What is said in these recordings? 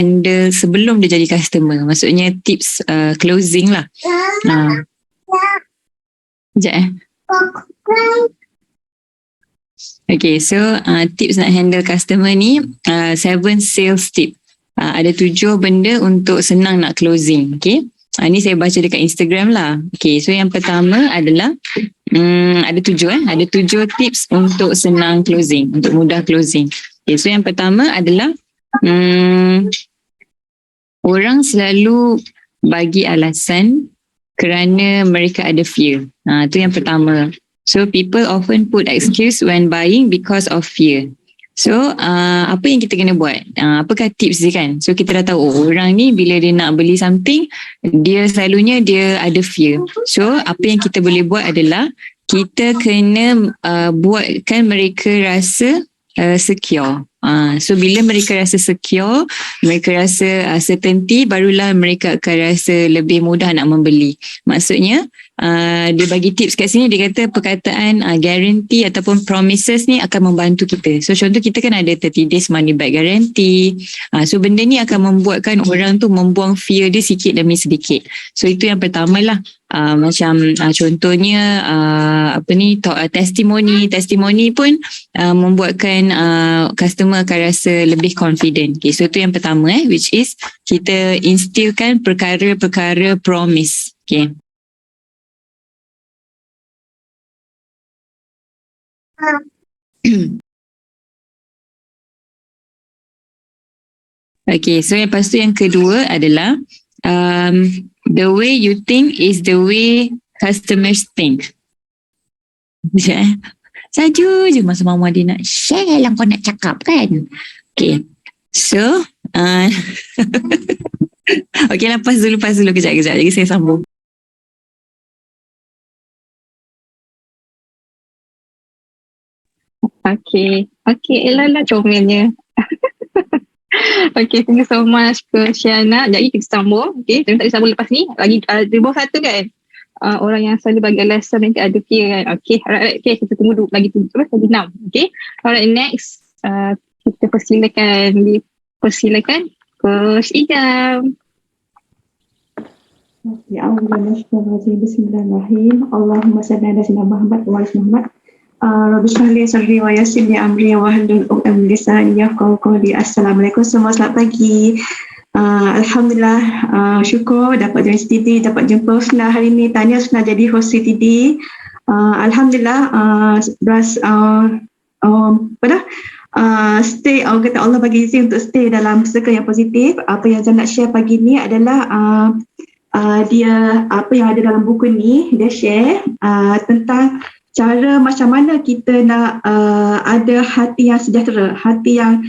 handle sebelum dia jadi customer. Maksudnya tips closing lah. Sekejap Okay, so tips nak handle customer ni 7 sales tip. Ada 7 benda untuk senang nak closing. Okay, ni saya baca dekat Instagram lah. Okay, so yang pertama adalah ada 7 ada 7 tips untuk senang closing, untuk mudah closing. Okay, so yang pertama adalah orang selalu bagi alasan kerana mereka ada fear. Itu yang pertama. So people often put excuse when buying because of fear. So apa yang kita kena buat? Apakah tips dia kan? So kita dah tahu orang ni bila dia nak beli something, dia selalunya dia ada fear. So apa yang kita boleh buat adalah kita kena buatkan mereka rasa secure. So bila mereka rasa secure, mereka rasa certainty, barulah mereka akan rasa lebih mudah nak membeli. Maksudnya dia bagi tips kat sini, dia kata perkataan guarantee ataupun promises ni akan membantu kita. So contoh kita kan ada 30 days money back guarantee. So benda ni akan membuatkan orang tu membuang fear dia sikit demi sedikit. So itu yang pertama lah. Macam contohnya testimoni pun membuatkan customer akan rasa lebih confident. Okay, so itu yang pertama which is kita instillkan perkara-perkara promise. Okay. Okay, so lepas tu yang kedua adalah the way you think is the way customers think. Saja je masa mama dia nak share lah kau nak cakap kan. Okay, so okay, lepas dulu kejap lagi saya sambung. Okay, Elala comelnya. Okay, thank you so much ke Syiana. Jadi kita sambung. Okay, kita tak sambung lepas ni. Lagi di bawah satu kan. Orang yang selalu bagi alasan mereka ada fear kan. Okay, alright. Okay, kita tunggu dulu. Lagi 6. Okay, alright, next. Kita persilakan Coach Idam. Ya Allah, bismillahirrahmanirrahim. Allahumma salli ala sayyidina Muhammad wa ala Muhammad. Rabbi shrah li sadri wa yassir li amri wahlul 'uqdatam min lisani yafqahu qawli. Assalamualaikum semua, selamat pagi. Alhamdulillah, syukur dapat join CTD, dapat jumpa Husna hari ini. Tahniah Husna jadi host CTD. Alhamdulillah, stay, kata Allah bagi izin untuk stay dalam circle yang positif. Apa yang saya nak share pagi ni adalah dia apa yang ada dalam buku ni, dia share tentang cara macam mana kita nak ada hati yang sejahtera, hati yang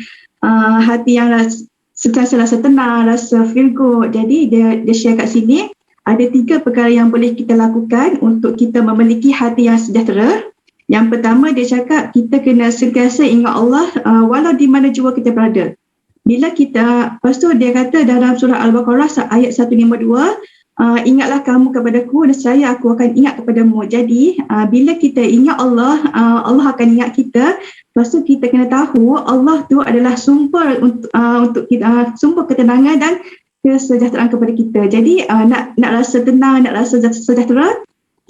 sentiasa rasa tenang, rasa feel good. Jadi dia share kat sini ada 3 perkara yang boleh kita lakukan untuk kita memiliki hati yang sejahtera. Yang pertama dia cakap kita kena sentiasa ingat Allah walau di mana jua kita berada. Bila kita, lepas tu dia kata dalam surah Al-Baqarah ayat 152, ingatlah kamu kepadaku dan saya aku akan ingat kepadamu. Jadi bila kita ingat Allah, Allah akan ingat kita. Lepas tu kita kena tahu Allah tu adalah sumber untuk kita, sumber ketenangan dan kesejahteraan kepada kita. Jadi nak rasa tenang, nak rasa sejahtera,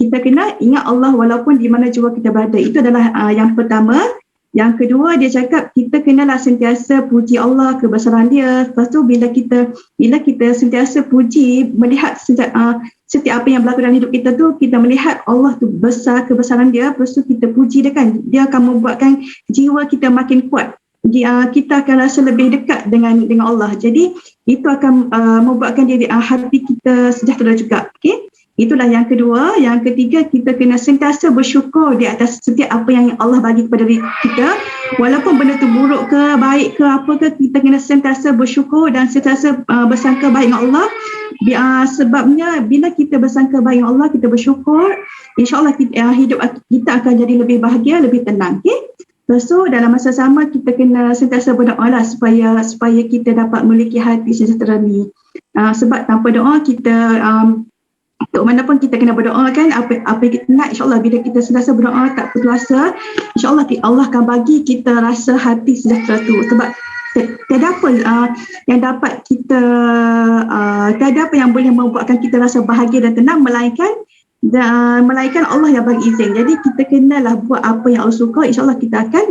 kita kena ingat Allah walaupun di mana jua kita berada. Itu adalah yang pertama. Yang kedua dia cakap kita kenalah sentiasa puji Allah, kebesaran dia. Lepas tu bila kita sentiasa puji, melihat setiap apa yang berlaku dalam hidup kita tu, kita melihat Allah tu besar, kebesaran dia. Lepas tu kita puji dia kan, dia akan membuatkan jiwa kita makin kuat. Kita akan rasa lebih dekat dengan Allah. Jadi itu akan membuatkan hati kita sejahtera juga. Okay? Itulah yang kedua. Yang ketiga, kita kena sentiasa bersyukur di atas setiap apa yang Allah bagi kepada kita. Walaupun benda tu buruk ke, baik ke, apa ke, kita kena sentiasa bersyukur dan sentiasa bersangka baik dengan Allah. Sebabnya bila kita bersangka baik dengan Allah, kita bersyukur, insyaAllah hidup kita akan jadi lebih bahagia, lebih tenang. Okay? Lepas tu dalam masa sama kita kena sentiasa berdoa lah supaya kita dapat memiliki hati sejahtera ni. Sebab tanpa doa kita untuk mana pun kita kena berdoa kan, apa yang kita nak, insyaAllah bila kita sentiasa berdoa tak putus asa, insyaAllah Allah akan bagi kita rasa hati sejahtera tu. Sebab tiada apa yang dapat kita tiada apa yang boleh membuatkan kita rasa bahagia dan tenang melainkan Allah yang bagi izin. Jadi kita kenalah buat apa yang Allah suka, insya-Allah kita akan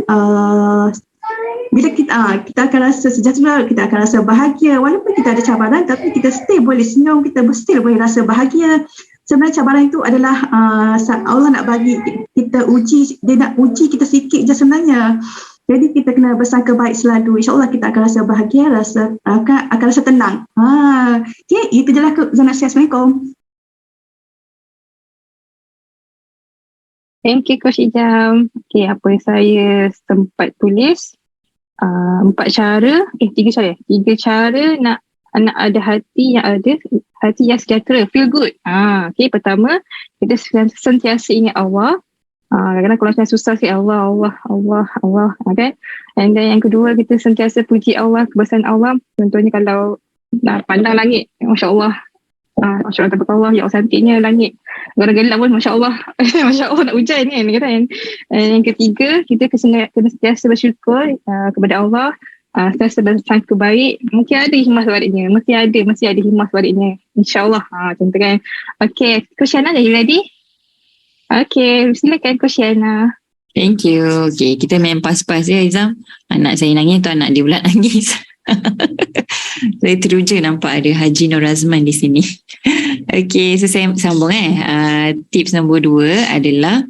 bila kita akan rasa sejahtera, kita akan rasa bahagia walaupun kita ada cabaran, tapi kita still boleh senyum, kita still boleh rasa bahagia. Sebenarnya cabaran itu adalah Allah nak bagi kita uji, dia nak uji kita sikit je sebenarnya. Jadi kita kena bersangka baik selalu. InsyaAllah kita akan rasa bahagia, akan rasa tenang. Okay, itu je lah Zana Syah. Assalamualaikum. Thank you Coach Ijam. Okay, apa yang saya sempat tulis, 4 cara, 3 cara. 3 cara nak ada hati yang sejahtera, feel good. Okay, pertama, kita sentiasa ingat Allah. Kadang-kadang kalau macam susah sikit, Allah, okay. And then yang kedua, kita sentiasa puji Allah, kebesaran Allah. Contohnya kalau nak pandang langit, Masya Allah, tabarakallah, ya Allah cantiknya langit. Gelap pun Masya Allah, Masya Allah nak hujan kan. And yang ketiga, kita kena sentiasa bersyukur kepada Allah, sentiasa bersangka baik. Mungkin ada hikmah sebaliknya, mesti ada hikmah sebaliknya, InsyaAllah. Contoh kan. Okay, Coach Yana, are you ready? Okay, silakan Coach Yana. Thank you. Okay, kita main pas-pas ya Izam. Anak saya nangis tu anak dia pula nangis. Saya teruja nampak ada Haji Nur Azman di sini. Okay, so saya sambung tips nombor 2 adalah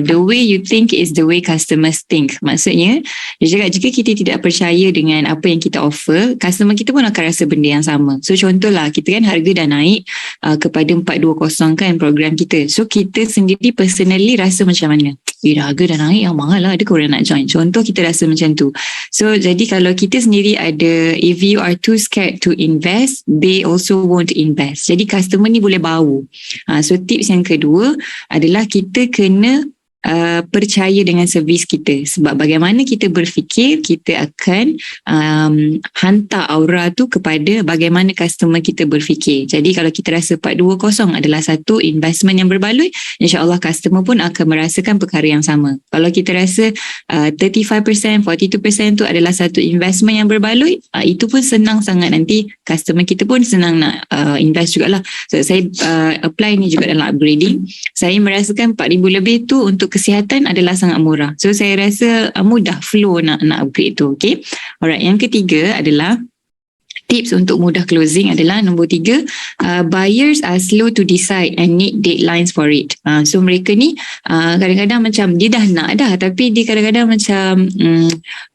the way you think is the way customers think. Maksudnya, dia cakap jika kita tidak percaya dengan apa yang kita offer, customer kita pun akan rasa benda yang sama. So contohlah, kita kan harga dah naik kepada 420 kan program kita. So kita sendiri personally rasa macam mana? Harga dah naik, yang mahal lah, adakah orang nak join? Contoh kita rasa macam tu. So jadi kalau kita sendiri ada, if you are too scared to invest, they also won't invest. Jadi customer ni boleh bau. So tips yang kedua adalah kita kena percaya dengan servis kita, sebab bagaimana kita berfikir, kita akan hantar aura tu kepada bagaimana customer kita berfikir. Jadi kalau kita rasa 420 adalah satu investment yang berbaloi, insyaAllah customer pun akan merasakan perkara yang sama. Kalau kita rasa 35%, 42% tu adalah satu investment yang berbaloi, itu pun senang sangat, nanti customer kita pun senang nak invest jugalah. So saya apply ni juga dalam upgrading, saya merasakan 4,000 lebih tu untuk kesihatan adalah sangat murah. So saya rasa mudah flow nak upgrade tu. Okay. Alright. Yang ketiga adalah tips untuk mudah closing adalah nombor 3, buyers are slow to decide and need deadlines for it. So mereka ni kadang-kadang macam dia dah nak dah, tapi dia kadang-kadang macam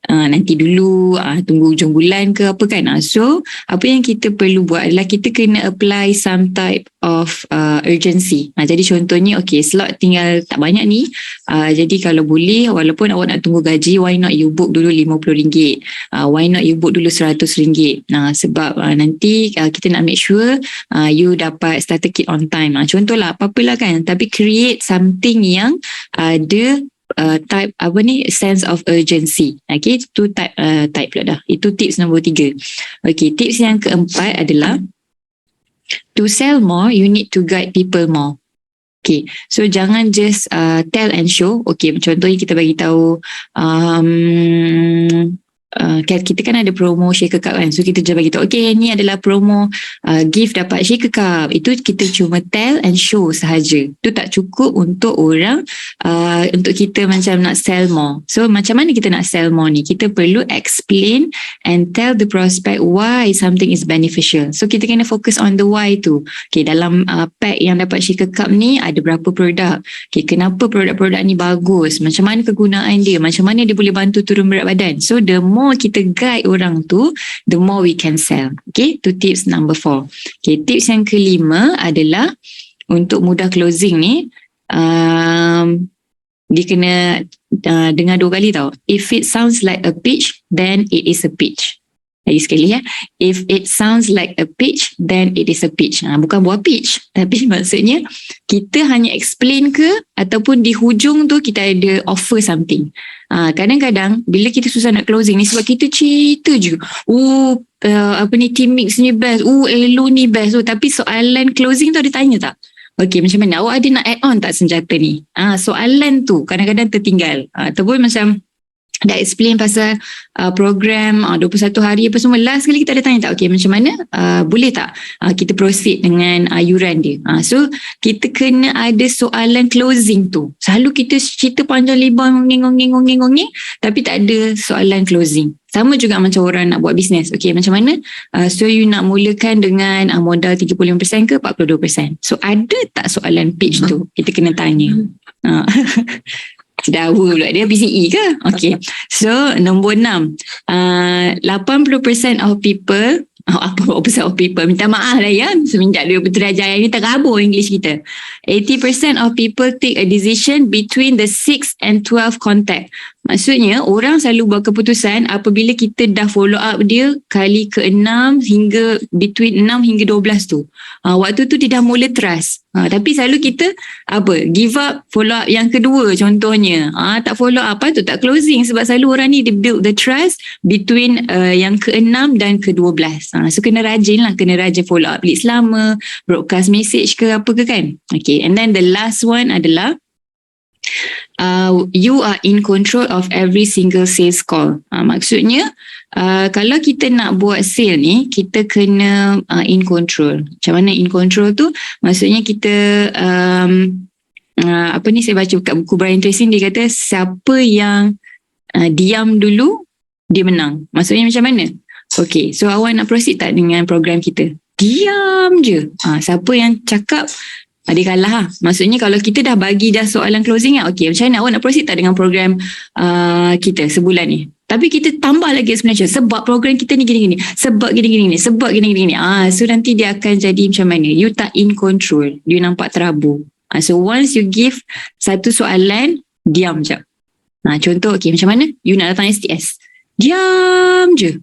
nanti dulu, tunggu ujung bulan ke apa kan. So apa yang kita perlu buat adalah kita kena apply some type of urgency. Jadi contohnya, okay, slot tinggal tak banyak ni, jadi kalau boleh, walaupun awak nak tunggu gaji, why not you book dulu RM50, why not you book dulu RM100. Sebab nanti kita nak make sure you dapat starter kit on time. Contohlah apa-apalah kan, tapi create something yang ada type sense of urgency. Okay, itu type pula dah. Itu tips nombor 3. Okay, tips yang keempat adalah to sell more, you need to guide people more. Okay, so jangan just tell and show. Okay, contohnya kita bagi tahu kita kan ada promo shaker cup kan, so kita je bagi tahu, okay, ni adalah promo gift dapat shaker cup. Itu kita cuma tell and show sahaja. Itu tak cukup untuk orang untuk kita macam nak sell more. So macam mana kita nak sell more ni? Kita perlu explain and tell the prospect why something is beneficial. So kita kena fokus on the why tu. Okay, dalam pack yang dapat shaker cup ni ada berapa produk, okay, kenapa produk-produk ni bagus, macam mana kegunaan dia, macam mana dia boleh bantu turun berat badan. So the more kita guide orang tu, the more we can sell. Okay, tu tips number 4. Okay, tips yang kelima adalah untuk mudah closing ni, dia kena dengar 2 kali tau. If it sounds like a pitch, then it is a pitch. Lagi sekali ya. If it sounds like a pitch, then it is a pitch. Bukan buah pitch, tapi maksudnya kita hanya explain ke ataupun di hujung tu kita ada offer something. Kadang-kadang bila kita susah nak closing ni sebab kita cerita je. Team mix ni best. Elo ni best. Tapi soalan closing tu ada tanya tak? Okay, macam mana? Awak ada nak add on tak senjata ni? Soalan tu kadang-kadang tertinggal. Ataupun macam dah explain pasal program 21 hari apa semua. Last kali kita ada tanya tak, okay, macam mana boleh tak kita proceed dengan yuran dia. So kita kena ada soalan closing tu. Selalu kita cerita panjang lebar ngongeng tapi tak ada soalan closing. Sama juga macam orang nak buat bisnes. Okay, macam mana? So you nak mulakan dengan modal 35% ke 42%? So ada tak soalan pitch tu? Kita kena tanya. Dawa pula dia PCE ke? Okay. So nombor 6, 80% of people, apa of people, minta maaf lah ya, semenjak dia Putrajaya ni terabur English kita. 80% of people take a decision between the 6 and 12 contact. Maksudnya orang selalu buat keputusan apabila kita dah follow up dia kali ke-6 hingga between 6 hingga 12 tu. Waktu tu dia dah mula trust. Tapi selalu kita give up follow up yang kedua contohnya. Tak follow up tu tak closing sebab selalu orang ni dia build the trust between yang ke-6 dan ke-12. So kena rajin follow up lead selama, broadcast message ke apa ke kan. Okay, and then the last one adalah you are in control of every single sales call. Maksudnya kalau kita nak buat sale ni, kita kena in control. Macam mana in control tu? Maksudnya kita saya baca kat buku Brian Tracy, dia kata siapa yang diam dulu dia menang. Maksudnya macam mana? Okay, so awak nak proceed tak dengan program kita? Diam je. Siapa yang cakap dia kalah lah. Maksudnya kalau kita dah bagi dah soalan closing kan, okay, macam mana awak nak proceed tak dengan program kita sebulan ni? Tapi kita tambah lagi explanation sebab program kita ni gini-gini, sebab gini-gini, sebab gini-gini. So nanti dia akan jadi macam mana? You tak in control. You nampak terabur. So once you give satu soalan, diam je. Contoh, okay, macam mana? You nak datang STS. Diam je.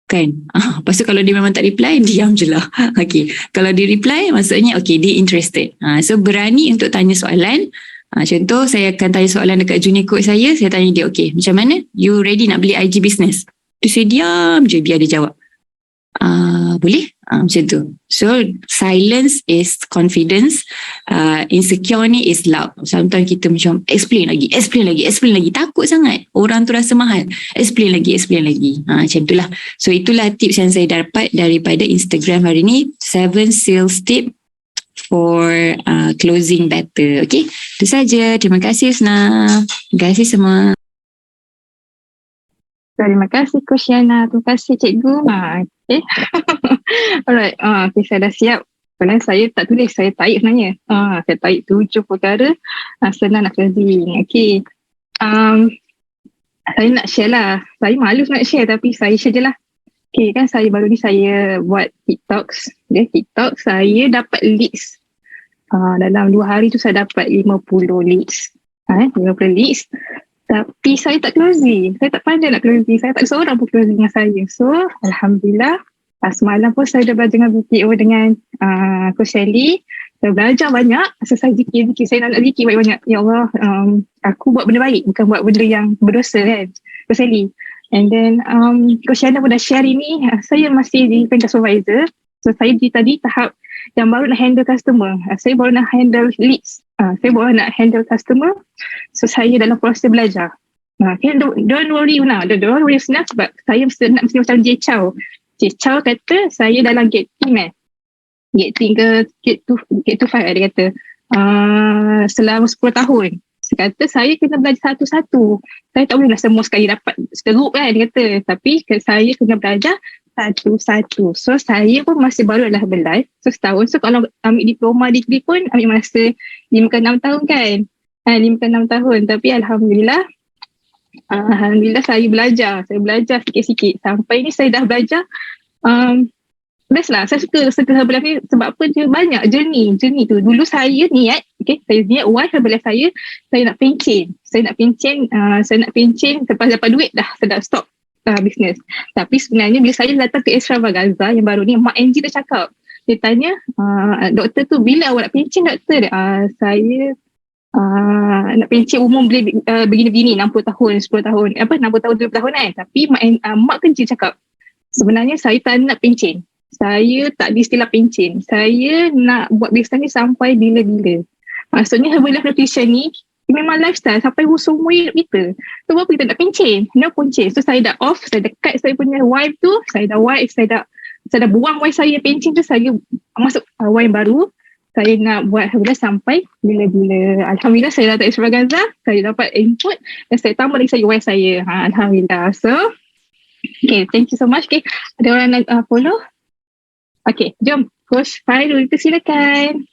Kan? Lepas tu kalau dia memang tak reply, diam je lah. Okay. Kalau dia reply, maksudnya okay, dia interested. So berani untuk tanya soalan. Contoh, saya akan tanya soalan dekat junior coach saya tanya dia, okay, macam mana? You ready nak beli IG business? Dia saya diam je biar dia jawab. Boleh? Macam tu. So silence is confidence, insecure ni is loud. Sometimes kita macam explain lagi, takut sangat orang tu rasa mahal, explain lagi. Macam itulah. So itulah tips yang saya dapat daripada Instagram hari ni, 7 sales tip for closing better. Okay, itu saja. Terima kasih Sna. Terima kasih semua. Terima kasih Coach Yana. Terima kasih Cikgu. Okay. Alright. Okay, saya dah siap. Sebenarnya saya tak tulis. Saya tarik sebenarnya. Saya tarik 7 perkara senang nak closing. Okay. Saya nak share lah. Saya malu nak share tapi saya share je lah. Okay, kan saya baru ni saya buat TikToks. TikTok saya dapat leads. Dalam 2 hari tu saya dapat 50 leads. 50 leads. Tapi saya tak closing. Saya tak pandai nak closing. Saya tak ada seorang pun closing dengan saya. So, Alhamdulillah. Semalam pun saya dah belajar dengan BTO dengan Coach Shelly. Saya belajar banyak. So, saya zikir. Saya nak zikir banyak-banyak. Ya Allah, aku buat benda baik. Bukan buat benda yang berdosa kan. Coach Shelly. And then, Coach Yana pun dah share ini. Saya masih di Penta Supervisor. So, saya di tadi tahap yang baru nak handle customer. Saya baru nak handle leads. Saya baru nak handle customer. So saya dalam proses belajar. Okay, don't worry now. Don't worry senang sebab saya mesti macam Jay Chow. Jay Chow kata saya dalam gate team Gate team ke gate 5 dia kata. Selama 10 tahun. Dia kata saya kena belajar satu-satu. Saya tak bolehlah semua sekali dapat seterup kan dia kata. Tapi saya kena belajar satu-satu. So saya pun masih baru adalah berlive. So setahun. So kalau ambil diploma degree pun ambil masa 5 ke 6 tahun kan. 5 ke 6 tahun. Tapi Alhamdulillah saya belajar. Saya belajar sikit-sikit. Sampai ni saya dah belajar. Best lah. Saya suka Herbalife ni sebab apa dia banyak journey tu. Dulu saya niat. Okay, saya niat why Herbalife saya nak pencen. Saya nak pencen lepas dapat duit dah. Saya dah stop business. Tapi sebenarnya bila saya datang ke Extravaganza yang baru ni, Mak Angie dah cakap. Dia tanya, doktor tu bila awak nak pencen doktor? Saya nak pencen umum boleh begini-begini 60 tahun, 10 tahun, 60 tahun, 20 tahun kan. Tapi Mak kerja cakap, sebenarnya saya tak nak pencen. Saya tak ada istilah pencen. Saya nak buat bisnes ni sampai bila-bila. Maksudnya Herbalife Nutrition ni memang lifestyle sampai semua hidup kita. So apa kita nak pencen? No pencen. So saya dah off, saya dah cut saya punya wife tu, saya dah buang wife saya pencen tu, saya masuk wife baru. Saya nak buat alhamdulillah sampai bila-bila. Alhamdulillah saya dah tak extravaganza, saya dapat input dan saya tambah lagi saya wife saya. Alhamdulillah. So okay, thank you so much. Okay, ada orang nak follow? Okay, jom. Coach Fairul, silakan.